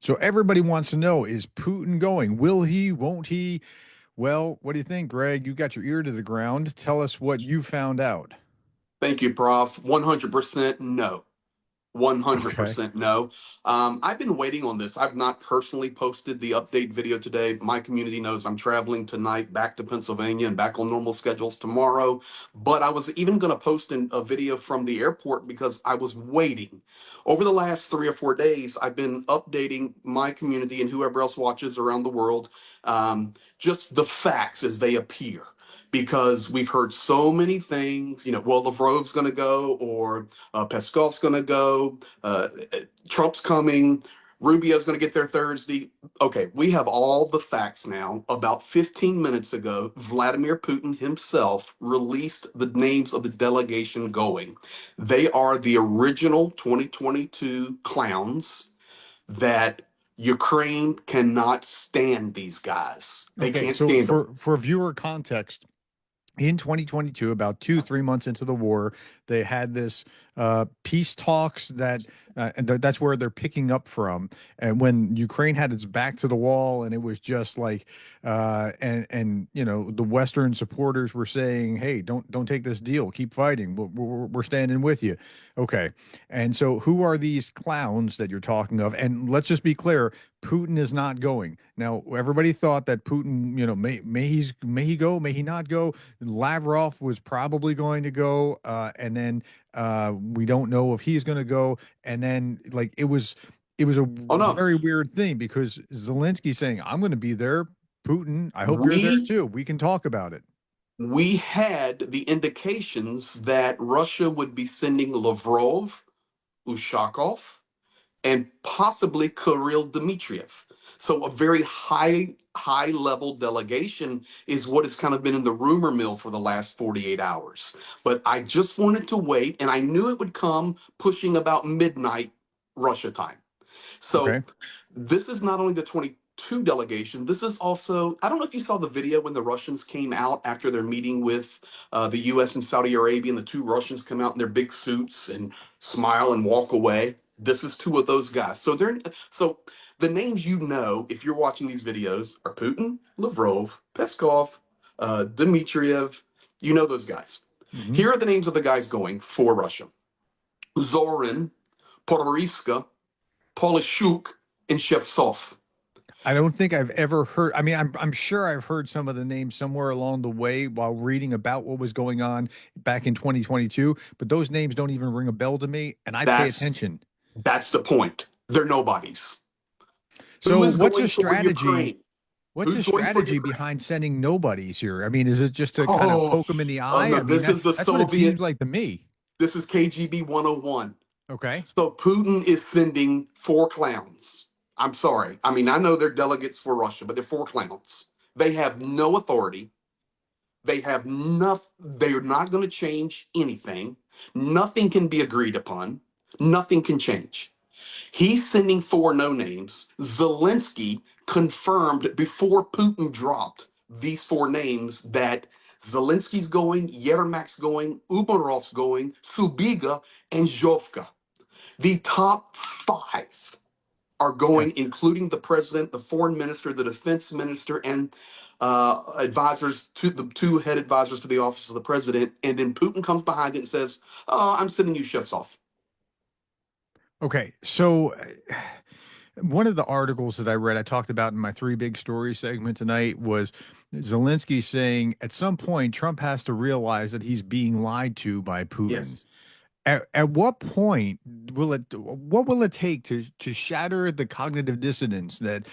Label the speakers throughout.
Speaker 1: So everybody wants to know, is Putin going? Will he? Won't he? Well, what do you think, Greg? You got your ear to the ground. Tell us what you found out.
Speaker 2: Thank you, Prof. 100% no.
Speaker 1: Okay.
Speaker 2: 100% no. I've been waiting on this. I've not personally posted the update video today. My community knows I'm traveling tonight back to Pennsylvania and back on normal schedules tomorrow. But I was even going to post a video from the airport because I was waiting. Over the last 3 or 4 days, I've been updating my community and whoever else watches around the world, just the facts as they appear. Because we've heard so many things, well, Lavrov's going to go, or Peskov's going to go. Trump's coming. Rubio's going to get there Thursday. Okay, we have all the facts now. About 15 minutes ago, Vladimir Putin himself released the names of the delegation going. They are the original 2022 clowns that Ukraine cannot stand these guys. They
Speaker 1: Okay.
Speaker 2: can't
Speaker 1: So
Speaker 2: stand them.
Speaker 1: for viewer context, in 2022, about 2, 3 months into the war, they had this peace talks that's where they're picking up from. And when Ukraine had its back to the wall, and it was just like, and the Western supporters were saying, "Hey, don't take this deal. Keep fighting. We're standing with you." Okay. And so, who are these clowns that you're talking of? And let's just be clear: Putin is not going. Now, everybody thought that Putin, may he go, may he not go. Lavrov was probably going to go, and then we don't know if he's going to go. And then, like, it was a
Speaker 2: Oh no,
Speaker 1: very weird thing because Zelensky saying, "I'm going to be there." Putin, I hope you're there
Speaker 2: we
Speaker 1: too. We can talk about it.
Speaker 2: we had the indications that Russia would be sending Lavrov, Ushakov, and possibly Kirill Dmitriev. So a very high level delegation is what has kind of been in the rumor mill for the last 48 hours. But I just wanted to wait, and I knew it would come pushing about midnight Russia time. So
Speaker 1: Okay.
Speaker 2: this is not only the 22 delegation, this is also, I don't know if you saw the video when the Russians came out after their meeting with the US and Saudi Arabia, and the two Russians come out in their big suits and smile and walk away. This is two of those guys. So the names if you're watching these videos are Putin, Lavrov, Peskov, Dmitriev. You know those guys.
Speaker 1: Hmm.
Speaker 2: Here are the names of the guys going for Russia: Zorin, Podoriska, Polishuk, and Shevtsov.
Speaker 1: I don't think I've ever heard. I mean, I'm sure I've heard some of the names somewhere along the way while reading about what was going on back in 2022, but those names don't even ring a bell to me, and I pay
Speaker 2: That's
Speaker 1: attention.
Speaker 2: that's the point. They're nobodies. Who
Speaker 1: So,
Speaker 2: is going for Ukraine?
Speaker 1: what's the
Speaker 2: Who's going for
Speaker 1: strategy
Speaker 2: Ukraine?
Speaker 1: behind sending nobodies here? I mean, is it just to kind of
Speaker 2: Oh,
Speaker 1: poke them in the
Speaker 2: oh
Speaker 1: eye?
Speaker 2: no,
Speaker 1: I mean,
Speaker 2: this is the
Speaker 1: that's what it seems
Speaker 2: Soviet.
Speaker 1: like to me.
Speaker 2: This is KGB 101.
Speaker 1: Okay.
Speaker 2: So Putin is sending four clowns. I'm sorry. I mean, I know they're delegates for Russia, but they're four clowns. They have no authority. They have nothing. They're not going to change anything. Nothing can be agreed upon. Nothing can change. He's sending four no names. Zelensky confirmed before Putin dropped these four names that Zelensky's going, Yermak's going, Umarov's going, Subiga, and Zhovka. The top five are
Speaker 1: Yeah.
Speaker 2: going, including the president, the foreign minister, the defense minister, and advisors to the two head advisors to the office of the president. And then Putin comes behind it and says, "Oh, I'm sending you chefs off."
Speaker 1: Okay. So, one of the articles that I read, I talked about in my three big story segment tonight, was Zelensky saying at some point Trump has to realize that he's being lied to by Putin.
Speaker 2: Yes.
Speaker 1: At what point what will it take to shatter the cognitive dissonance that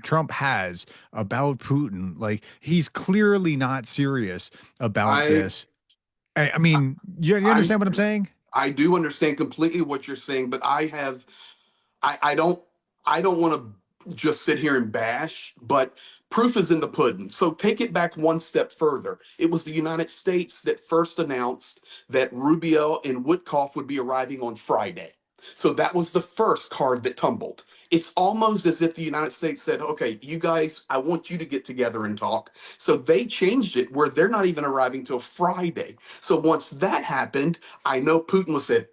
Speaker 1: Trump has about Putin? Like, he's clearly not serious about
Speaker 2: I,
Speaker 1: this. I mean, you
Speaker 2: I,
Speaker 1: understand what I'm saying?
Speaker 2: I do understand completely what you're saying, but I don't want to just sit here and bash, but proof is in the pudding. So take it back one step further. It was the United States that first announced that Rubio and Woodcock would be arriving on Friday. So that was the first card that tumbled. It's almost as if the United States said, okay, you guys, I want you to get together and talk. So they changed it where they're not even arriving till Friday. So once that happened, I know Putin was said,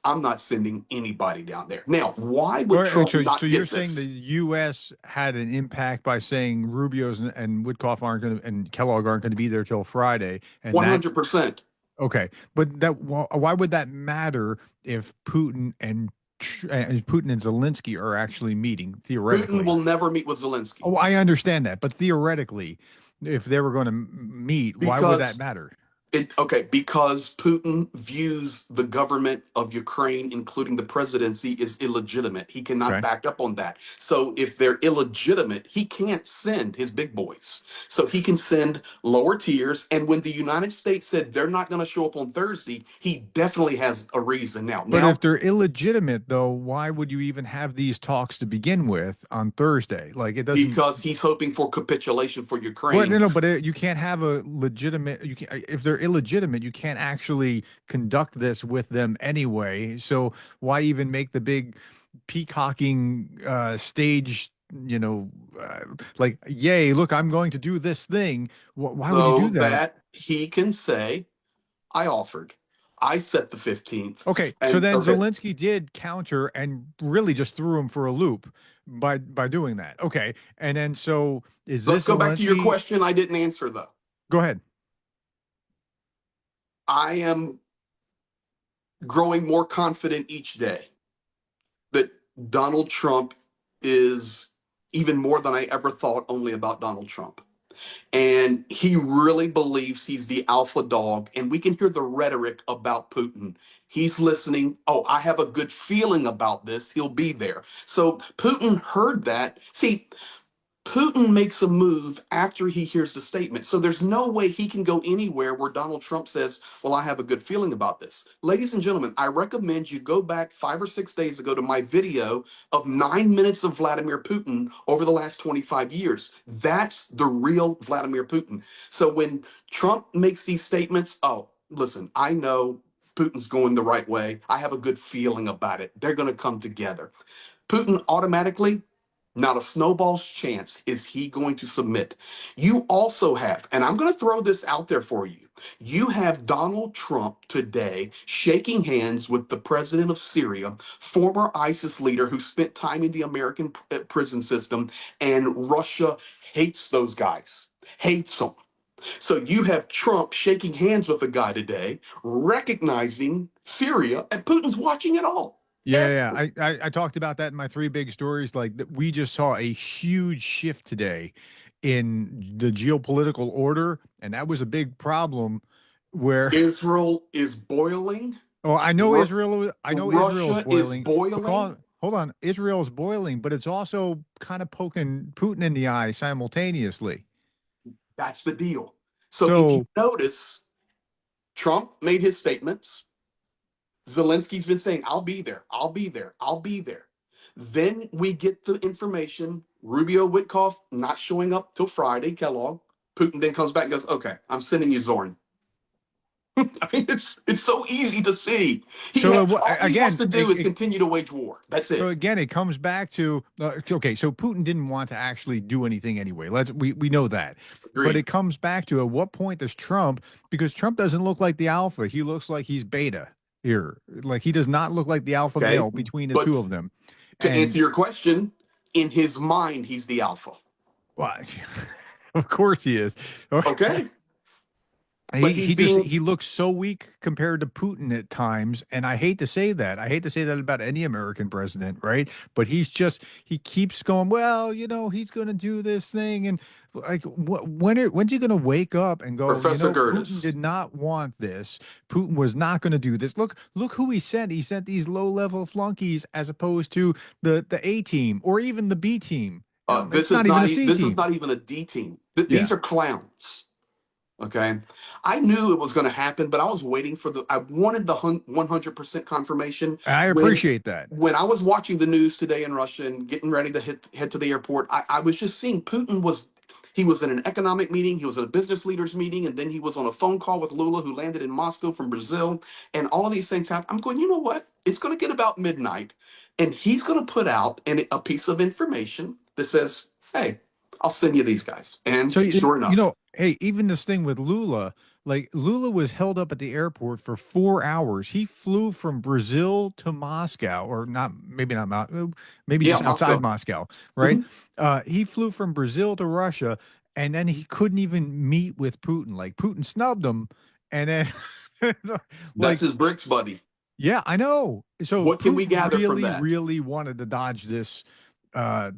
Speaker 2: I'm not sending anybody down there. Now, why would
Speaker 1: Or
Speaker 2: Trump
Speaker 1: so
Speaker 2: not
Speaker 1: you're
Speaker 2: get
Speaker 1: saying the
Speaker 2: this?
Speaker 1: U.S. had an impact by saying Rubio's and Woodcock aren't going to and Kellogg aren't going to be there till Friday, and that
Speaker 2: 100%.
Speaker 1: okay, but that why would that matter if Putin and Zelensky are actually meeting
Speaker 2: Putin
Speaker 1: theoretically?
Speaker 2: will never meet with Zelensky
Speaker 1: Oh, I understand that, but theoretically, if they were going to meet, why would that
Speaker 2: because
Speaker 1: matter?
Speaker 2: because Putin views the government of Ukraine, including the presidency, is illegitimate. He cannot
Speaker 1: Okay.
Speaker 2: back up on that. So if they're illegitimate, he can't send his big boys. So he can send lower tiers. And when the United States said they're not going to show up on Thursday, he definitely has a reason now.
Speaker 1: But if
Speaker 2: Now,
Speaker 1: they're illegitimate, though, why would you even have these talks to begin with on Thursday? Like it doesn't.
Speaker 2: because he's hoping for capitulation for
Speaker 1: Well, no,
Speaker 2: Ukraine.
Speaker 1: no, but you can't have a legitimate. You can if they're illegitimate, you can't actually conduct this with them anyway. So why even make the big peacocking stage? Like, yay! Look, I'm going to do this thing. Why would you
Speaker 2: So
Speaker 1: do that?
Speaker 2: that he can say, I offered. I set the 15th.
Speaker 1: Okay, so
Speaker 2: And
Speaker 1: then
Speaker 2: okay,
Speaker 1: Zelensky did counter and really just threw him for a loop by doing that. Okay, and then so is
Speaker 2: let's
Speaker 1: this
Speaker 2: go back to your
Speaker 1: Zelensky?
Speaker 2: question I didn't answer though.
Speaker 1: Go ahead.
Speaker 2: I am growing more confident each day that Donald Trump is even more than I ever thought only about Donald Trump. And he really believes he's the alpha dog. And we can hear the rhetoric about Putin. He's listening. Oh, I have a good feeling about this. He'll be there. So Putin heard that. See, Putin makes a move after he hears the statement. So there's no way he can go anywhere where Donald Trump says, well, I have a good feeling about this. Ladies and gentlemen, I recommend you go back 5 or 6 days ago to my video of 9 minutes of Vladimir Putin over the last 25 years. That's the real Vladimir Putin. So when Trump makes these statements, oh, listen, I know Putin's going the right way. I have a good feeling about it. They're going to come together. Putin automatically, not a snowball's chance is he going to submit. You also have, and I'm going to throw this out there for you. You have Donald Trump today shaking hands with the president of Syria, former ISIS leader who spent time in the American prison system, and Russia hates those guys, hates them. So you have Trump shaking hands with a guy today, recognizing Syria, and Putin's watching it all.
Speaker 1: Yeah, yeah. I talked about that in my three big stories. Like that, we just saw a huge shift today in the geopolitical order, and that was a big problem. Where,
Speaker 2: Israel is boiling.
Speaker 1: oh,
Speaker 2: Ru-
Speaker 1: I know Israel's
Speaker 2: Russia is
Speaker 1: boiling
Speaker 2: boiling.
Speaker 1: because hold on, Israel's boiling, but it's also kind of poking Putin in the eye simultaneously.
Speaker 2: That's the deal. So if you
Speaker 1: So
Speaker 2: notice, Trump made his statements. Zelensky's been saying, I'll be there, I'll be there, I'll be there. Then we get the information. Rubio Witkoff not showing up till Friday, Kellogg. Putin then comes back and goes, okay, I'm sending you Zorn. I mean, it's so easy to see.
Speaker 1: so
Speaker 2: All he has
Speaker 1: again,
Speaker 2: to do is continue to wage war. That's
Speaker 1: so
Speaker 2: it.
Speaker 1: again, it comes back to okay. So Putin didn't want to actually do anything anyway. We know that, but
Speaker 2: Agreed.
Speaker 1: it comes back to at what point does Trump? Because Trump doesn't look like the alpha. He looks like he's beta here. Like he does not look like the alpha
Speaker 2: Okay.
Speaker 1: male between the two
Speaker 2: But
Speaker 1: of them.
Speaker 2: to answer
Speaker 1: And
Speaker 2: your question, in his mind, he's the alpha.
Speaker 1: well, of course he is.
Speaker 2: Okay. But
Speaker 1: He
Speaker 2: he's
Speaker 1: just
Speaker 2: being
Speaker 1: he looks so weak compared to Putin at times, and I hate to say that. I hate to say that about any American president, right? But he keeps going. Well, he's going to do this thing, and like when's he going to wake up and go?
Speaker 2: Professor
Speaker 1: Putin
Speaker 2: Gerdes.
Speaker 1: did not want this. Putin was not going to do this. Look who he sent. He sent these low level flunkies as opposed to the A team or even the B team. It's not even a C
Speaker 2: This is
Speaker 1: team.
Speaker 2: not even a D team.
Speaker 1: Yeah,
Speaker 2: These are clowns. Okay. I knew it was going to happen, but I was waiting for I wanted the 100% confirmation
Speaker 1: I
Speaker 2: when
Speaker 1: appreciate that.
Speaker 2: I was watching the news today in Russia and getting ready to head to the airport. I was just seeing he was in an economic meeting, he was in a business leaders meeting, and then he was on a phone call with Lula, who landed in Moscow from Brazil, and all of these things happen. I'm going, you know what? It's going to get about midnight, and he's going to put out a piece of information that says, "Hey, I'll send you these guys," and
Speaker 1: So
Speaker 2: sure enough.
Speaker 1: Hey, even this thing with Lula, like Lula was held up at the airport for 4 hours. He flew from Brazil to Moscow, or not, maybe not, maybe
Speaker 2: Yeah,
Speaker 1: just outside
Speaker 2: Moscow.
Speaker 1: Moscow, right?
Speaker 2: Mhm.
Speaker 1: He flew from Brazil to Russia, and then he couldn't even meet with Putin. Like Putin snubbed him, and then,
Speaker 2: That's
Speaker 1: like,
Speaker 2: his BRICS buddy.
Speaker 1: yeah, I know. So
Speaker 2: What can we
Speaker 1: Putin
Speaker 2: gather from
Speaker 1: really,
Speaker 2: that?
Speaker 1: really wanted to dodge this uh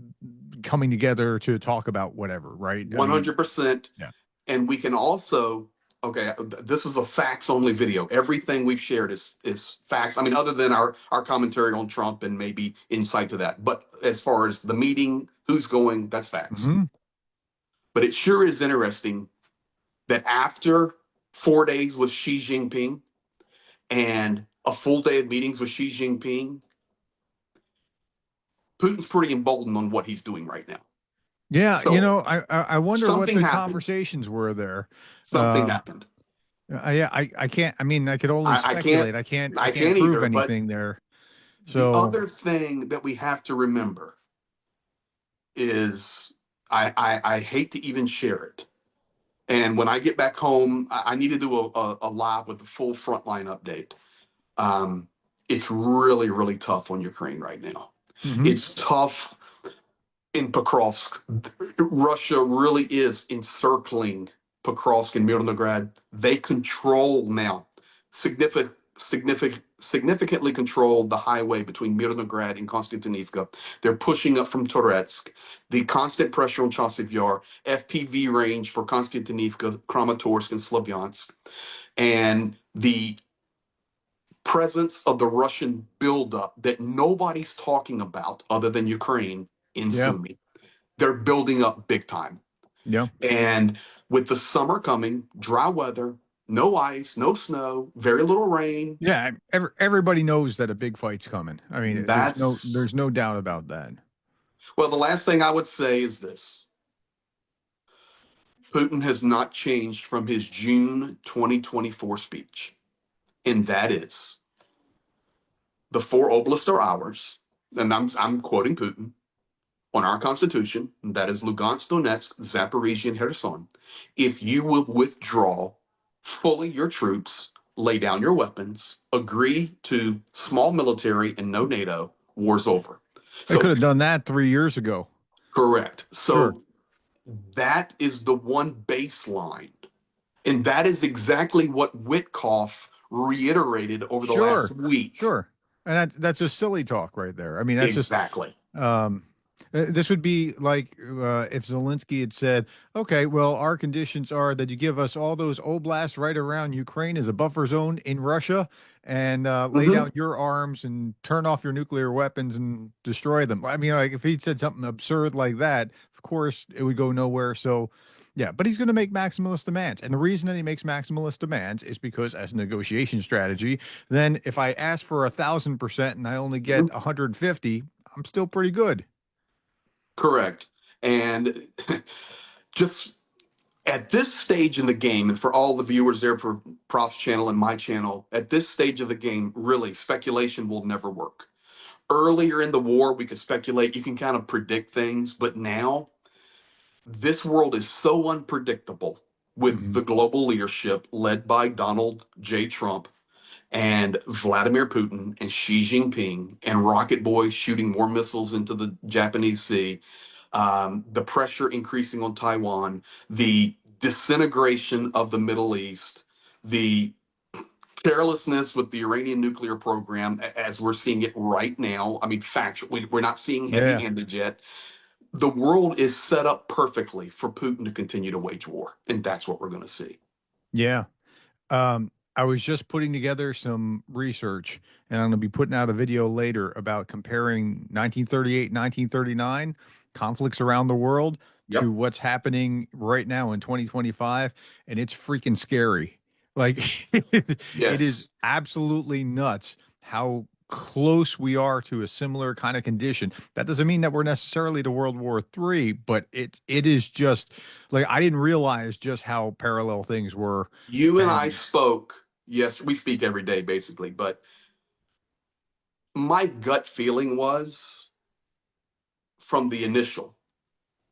Speaker 1: coming together to talk about whatever, right? I mean,
Speaker 2: 100%.
Speaker 1: yeah.
Speaker 2: And we can also, okay, this is a facts only video. Everything we've shared is facts. I mean, other than our commentary on Trump and maybe insight to that. But as far as the meeting, who's going, that's facts.
Speaker 1: Hmm.
Speaker 2: But it sure is interesting that after 4 days with Xi Jinping and a full day of meetings with Xi Jinping, Putin's pretty emboldened on what he's doing right now.
Speaker 1: Yeah,
Speaker 2: So
Speaker 1: I wonder what
Speaker 2: something
Speaker 1: the
Speaker 2: happened.
Speaker 1: conversations were there.
Speaker 2: Something
Speaker 1: Um,
Speaker 2: happened.
Speaker 1: yeah, I can't. I mean, I could only
Speaker 2: I can't.
Speaker 1: speculate. I
Speaker 2: I
Speaker 1: can't
Speaker 2: can't
Speaker 1: prove
Speaker 2: either. But
Speaker 1: anything there.
Speaker 2: the
Speaker 1: So,
Speaker 2: other thing that we have to remember is I hate to even share it. And when I get back home, I need to do a live with the full Frontline update. Um, it's really, really tough on Ukraine right now.
Speaker 1: hmm.
Speaker 2: It's tough in Pokrovsk. Russia really is encircling Pokrovsk and Mirnograd. They control now, significantly control the highway between Mirnograd and Konstantinivka. They're pushing up from Toretsk. The constant pressure on Chasiv Yar, FPV range for Konstantinivka, Kramatorsk, and Slavyansk, and the presence of the Russian buildup that nobody's talking about other than Ukraine in
Speaker 1: Yeah,
Speaker 2: Sumy. They're building up big time.
Speaker 1: yeah,
Speaker 2: And with the summer coming, dry weather, no ice, no snow, very little rain,
Speaker 1: yeah. Everybody knows that a big fight's coming. I mean,
Speaker 2: that's,
Speaker 1: there's no doubt about that.
Speaker 2: well, the last thing I would say is this: Putin has not changed from his June 2024 speech. And that is the four oblasts are ours. And I'm quoting Putin on our constitution, that is Lugansk, Donetsk, Zaporizhia, and Kherson. If you will withdraw fully your troops, lay down your weapons, agree to small military and no NATO, war's over.
Speaker 1: I could
Speaker 2: So,
Speaker 1: have done that 3 years ago.
Speaker 2: correct.
Speaker 1: Sure,
Speaker 2: So, that is the one baseline. And that is exactly what Witkoff reiterated over the last
Speaker 1: sure,
Speaker 2: week.
Speaker 1: sure. And that's just silly talk right there. I mean, that's just
Speaker 2: Exactly.
Speaker 1: Um, this would be like if Zelensky had said, "Okay, well, our conditions are that you give us all those oblasts right around Ukraine as a buffer zone in Russia, and lay
Speaker 2: Hmm.
Speaker 1: down your arms and turn off your nuclear weapons and destroy them." I mean, like if he'd said something absurd like that, of course it would go nowhere. So, yeah, but he's going to make maximalist demands, and the reason that he makes maximalist demands is because, as a negotiation strategy, then if I ask for 1,000% and I only get 150, I'm still pretty good.
Speaker 2: Correct. And just at this stage in the game, and for all the viewers there for Prof's channel and my channel, at this stage of the game, really, speculation will never work. Earlier in the war, we could speculate, you can kind of predict things, but now this world is so unpredictable with
Speaker 1: Mhm.
Speaker 2: the global leadership led by Donald J. Trump and Vladimir Putin and Xi Jinping and Rocket Boy shooting more missiles into the Japanese Sea, the pressure increasing on Taiwan, the disintegration of the Middle East, the carelessness with the Iranian nuclear program as we're seeing it right now. I mean, factually, we're not seeing heavy
Speaker 1: Yeah,
Speaker 2: handed yet. The world is set up perfectly for Putin to continue to wage war. And that's what we're going to see.
Speaker 1: yeah. I was just putting together some research, and I'm going to be putting out a video later about comparing 1938, 1939 conflicts around the world to
Speaker 2: Yep.
Speaker 1: what's happening right now in 2025, and it's freaking scary. Like it is
Speaker 2: Yes.
Speaker 1: absolutely nuts how close we are to a similar kind of condition. That doesn't mean that we're necessarily to World War III, but it is just like I didn't realize just how parallel things were.
Speaker 2: You and I
Speaker 1: And
Speaker 2: spoke. Yes, we speak every day, basically. But my gut feeling was from the initial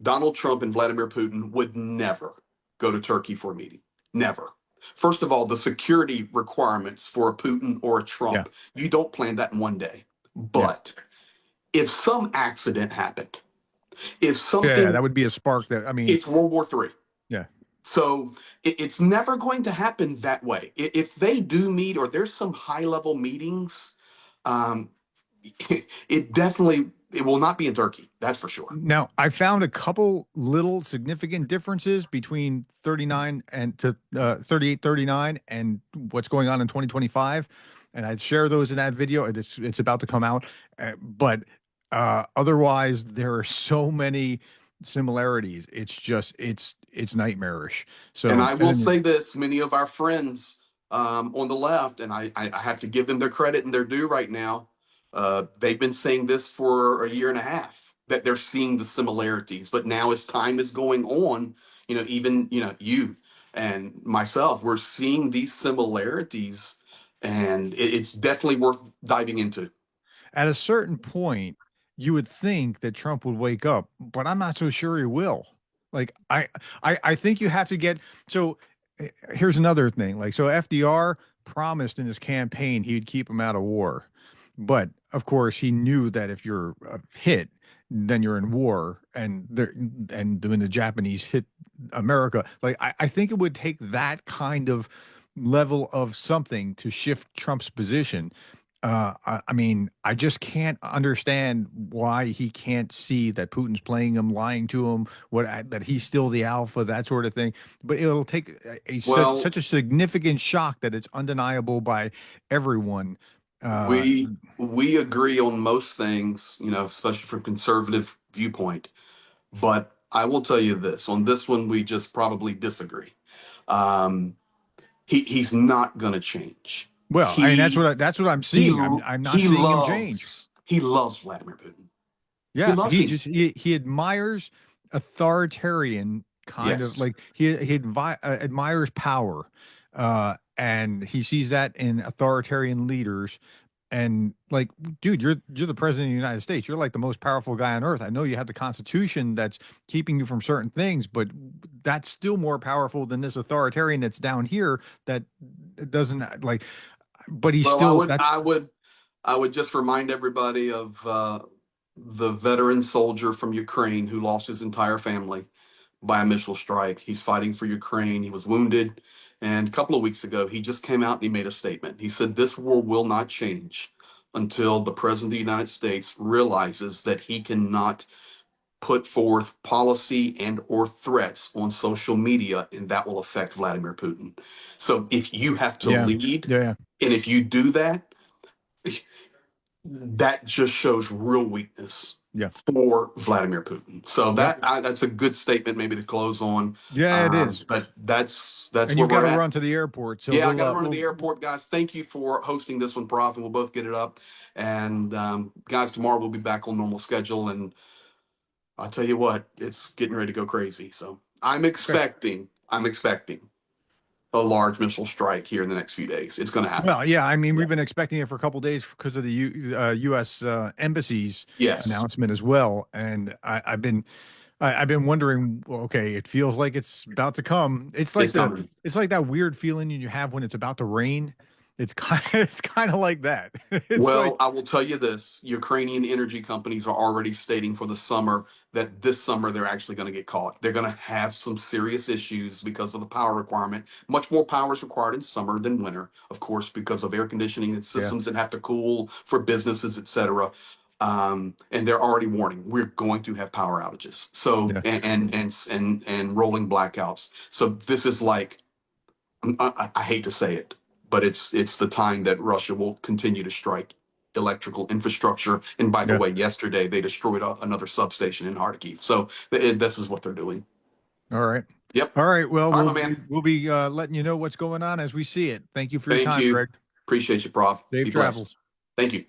Speaker 2: Donald Trump and Vladimir Putin would never go to Turkey for a meeting. Never. First of all, the security requirements for a Putin or a
Speaker 1: Yeah.
Speaker 2: Trump, you don't plan that in one day.
Speaker 1: Yeah.
Speaker 2: But if some accident happened, if
Speaker 1: Yeah.
Speaker 2: something,
Speaker 1: That would be a spark that, I mean,
Speaker 2: it's World War III.
Speaker 1: yeah.
Speaker 2: So it's never going to happen that way. If they do meet or there's some high level meetings, um, it will not be in Turkey. That's for sure.
Speaker 1: Now, I found a couple little significant differences between 39 and to 38, 39 and what's going on in 2025. And I'd share those in that video. It's about to come out. But otherwise, there are so many similarities. It's nightmarish.
Speaker 2: And
Speaker 1: So,
Speaker 2: I
Speaker 1: and
Speaker 2: will
Speaker 1: then,
Speaker 2: say this: many of our friends on the left, and I have to give them their credit and their due right now. They've been saying this for a year and a half that they're seeing the similarities, but now as time is going on, even you and myself, we're seeing these similarities, and it's definitely worth diving into.
Speaker 1: at a certain point, you would think that Trump would wake up, but I'm not so sure he will. Like I think you have to get so. Here's another thing. Like so, FDR promised in his campaign he'd keep him out of war, but of course he knew that if you're hit, then you're in war, and when the Japanese hit America, like I think it would take that kind of level of something to shift Trump's position. I mean, I just can't understand why he can't see that Putin's playing him, lying to him, that he's still the alpha, that sort of thing. But it'll take
Speaker 2: Well,
Speaker 1: such a significant shock that it's undeniable by everyone. Uh,
Speaker 2: we agree on most things, especially from conservative viewpoint. But I will tell you this: on this one, we just probably disagree. Um, he's not going to change.
Speaker 1: well, I mean,
Speaker 2: He
Speaker 1: that's what I'm
Speaker 2: he
Speaker 1: seeing. I'm not
Speaker 2: he
Speaker 1: seeing him change.
Speaker 2: loves Vladimir Putin. He
Speaker 1: Yeah,
Speaker 2: loves him.
Speaker 1: he admires authoritarian kind of
Speaker 2: Yes.
Speaker 1: like admires power, and he sees that in authoritarian leaders. And like, dude, you're the president of the United States. You're like the most powerful guy on earth. I know you have the Constitution that's keeping you from certain things, but that's still more powerful than this authoritarian that's down here that doesn't like. But he's
Speaker 2: Well,
Speaker 1: still that's
Speaker 2: I would just remind everybody of the veteran soldier from Ukraine who lost his entire family by a missile strike. He's fighting for Ukraine. He was wounded. And a couple of weeks ago, he just came out and he made a statement. He said, "This war will not change until the President of the United States realizes that he cannot put forth policy and or threats on social media, and that will affect Vladimir Putin." So if you have to
Speaker 1: yeah,
Speaker 2: lead,
Speaker 1: yeah,
Speaker 2: and if you do that, that just shows real weakness
Speaker 1: yeah,
Speaker 2: for Vladimir Putin. So
Speaker 1: yep,
Speaker 2: that's a good statement maybe to close on.
Speaker 1: yeah. It is.
Speaker 2: But that's
Speaker 1: And
Speaker 2: where
Speaker 1: you've got
Speaker 2: we're
Speaker 1: to
Speaker 2: at.
Speaker 1: run to the airport, so
Speaker 2: Yeah, I got to run to the airport, guys. Thank you for hosting this one, Prof, and we'll both get it up. And guys, tomorrow we'll be back on normal schedule. And I'll tell you what, it's getting ready to go crazy. So
Speaker 1: okay.
Speaker 2: I'm expecting a large missile strike here in the next few days. It's going to happen.
Speaker 1: Well, yeah, I mean,
Speaker 2: Yeah.
Speaker 1: we've been expecting it for a couple of days because of the U.S. Embassy's
Speaker 2: Yes.
Speaker 1: announcement as well, and I've been wondering. Well, okay, it feels like it's about to come.
Speaker 2: It's coming.
Speaker 1: It's like that weird feeling you have when it's about to rain. It's kind of like that. It's
Speaker 2: Well,
Speaker 1: like
Speaker 2: I will tell you this: Ukrainian energy companies are already stating for the summer that this summer they're actually going to get caught. They're going to have some serious issues because of the power requirement. Much more power is required in summer than winter, of course, because of air conditioning and
Speaker 1: yeah,
Speaker 2: systems that have to cool for businesses, etc. And they're already warning we're going to have power outages. So
Speaker 1: yeah,
Speaker 2: and rolling blackouts. So this is like I hate to say it, but it's the time that Russia will continue to strike electrical infrastructure. And by the
Speaker 1: yeah.
Speaker 2: way, yesterday they destroyed another substation in Kharkiv. So this is what they're doing.
Speaker 1: All right,
Speaker 2: Yep.
Speaker 1: all right. Well,
Speaker 2: All right, my man.
Speaker 1: we'll be letting you know what's going on as we see it. Thank you for your
Speaker 2: Thank
Speaker 1: time,
Speaker 2: you.
Speaker 1: Greg.
Speaker 2: Appreciate you, Prof.
Speaker 1: Safe
Speaker 2: Be blessed.
Speaker 1: travels.
Speaker 2: Thank you.